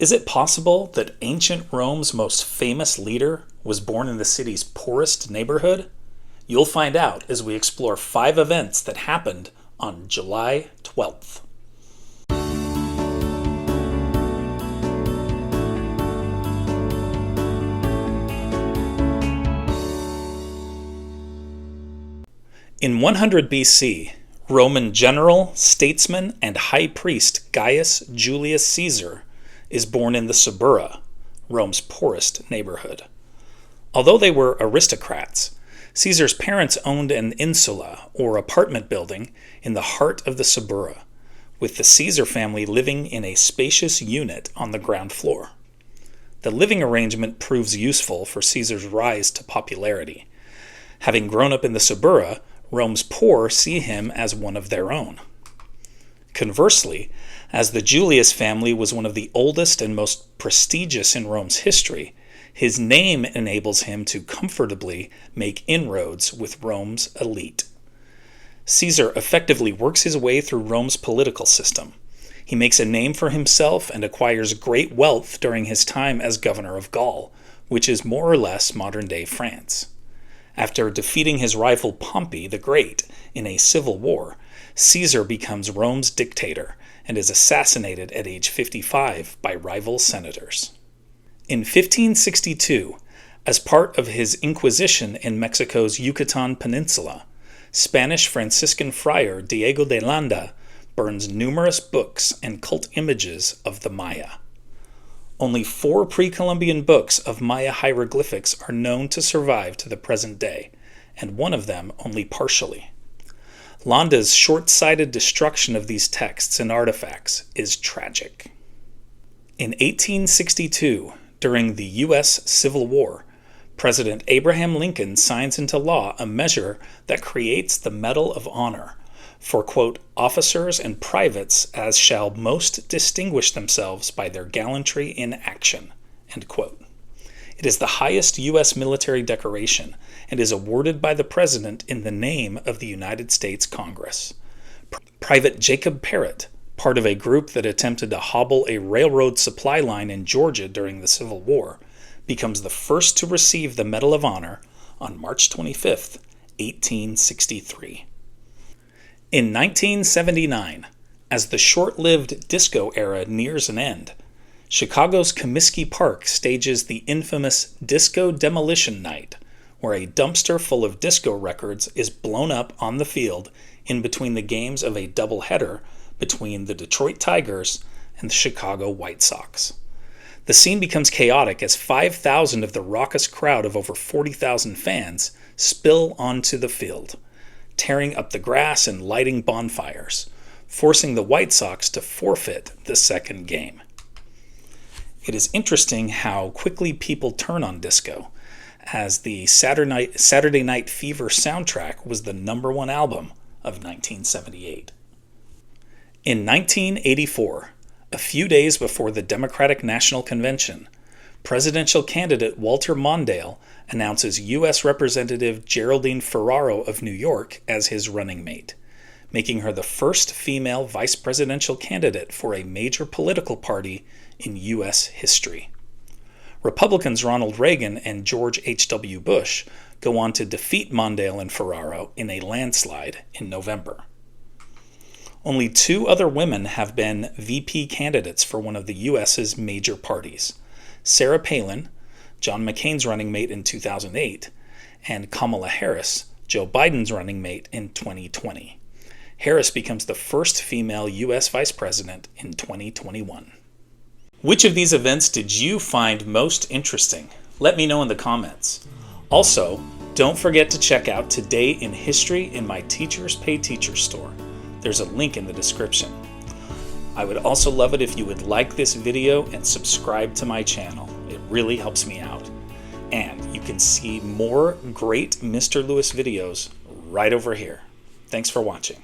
Is it possible that ancient Rome's most famous leader was born in the city's poorest neighborhood? You'll find out as we explore 5 events that happened on July 12th. In 100 BC, Roman general, statesman, and high priest Gaius Julius Caesar is born in the Suburra, Rome's poorest neighborhood. Although they were aristocrats, Caesar's parents owned an insula, or apartment building, in the heart of the Suburra, with the Caesar family living in a spacious unit on the ground floor. The living arrangement proves useful for Caesar's rise to popularity. Having grown up in the Suburra, Rome's poor see him as one of their own. Conversely, as the Julius family was one of the oldest and most prestigious in Rome's history, his name enables him to comfortably make inroads with Rome's elite. Caesar effectively works his way through Rome's political system. He makes a name for himself and acquires great wealth during his time as governor of Gaul, which is more or less modern-day France. After defeating his rival Pompey the Great in a civil war, Caesar becomes Rome's dictator and is assassinated at age 55 by rival senators. In 1562, as part of his Inquisition in Mexico's Yucatan Peninsula, Spanish Franciscan friar Diego de Landa burns numerous books and cult images of the Maya. Only 4 pre-Columbian books of Maya hieroglyphics are known to survive to the present day, and one of them only partially. Landa's short-sighted destruction of these texts and artifacts is tragic. In 1862, during the U.S. Civil War, President Abraham Lincoln signs into law a measure that creates the Medal of Honor for, quote, officers and privates as shall most distinguish themselves by their gallantry in action, end quote. It is the highest U.S. military decoration and is awarded by the President in the name of the United States Congress. Private Jacob Parrott, part of a group that attempted to hobble a railroad supply line in Georgia during the Civil War, becomes the first to receive the Medal of Honor on March 25, 1863. In 1979, as the short-lived disco era nears an end, Chicago's Comiskey Park stages the infamous Disco Demolition Night, where a dumpster full of disco records is blown up on the field in between the games of a doubleheader between the Detroit Tigers and the Chicago White Sox. The scene becomes chaotic as 5,000 of the raucous crowd of over 40,000 fans spill onto the field, tearing up the grass and lighting bonfires, forcing the White Sox to forfeit the second game. It is interesting how quickly people turn on disco, as the Saturday Night Fever soundtrack was the #1 album of 1978. In 1984, a few days before the Democratic National Convention, presidential candidate Walter Mondale announces U.S. Representative Geraldine Ferraro of New York as his running mate, making her the first female vice presidential candidate for a major political party in U.S. history. Republicans Ronald Reagan and George H.W. Bush go on to defeat Mondale and Ferraro in a landslide in November. Only 2 other women have been VP candidates for one of the U.S.'s major parties: Sarah Palin, John McCain's running mate in 2008, and Kamala Harris, Joe Biden's running mate in 2020. Harris becomes the first female U.S. vice president in 2021. Which of these events did you find most interesting? Let me know in the comments. Also, don't forget to check out Today in History in my Teachers Pay Teachers store. There's a link in the description. I would also love it if you would like this video and subscribe to my channel. It really helps me out. And you can see more great Mr. Lewis videos right over here. Thanks for watching.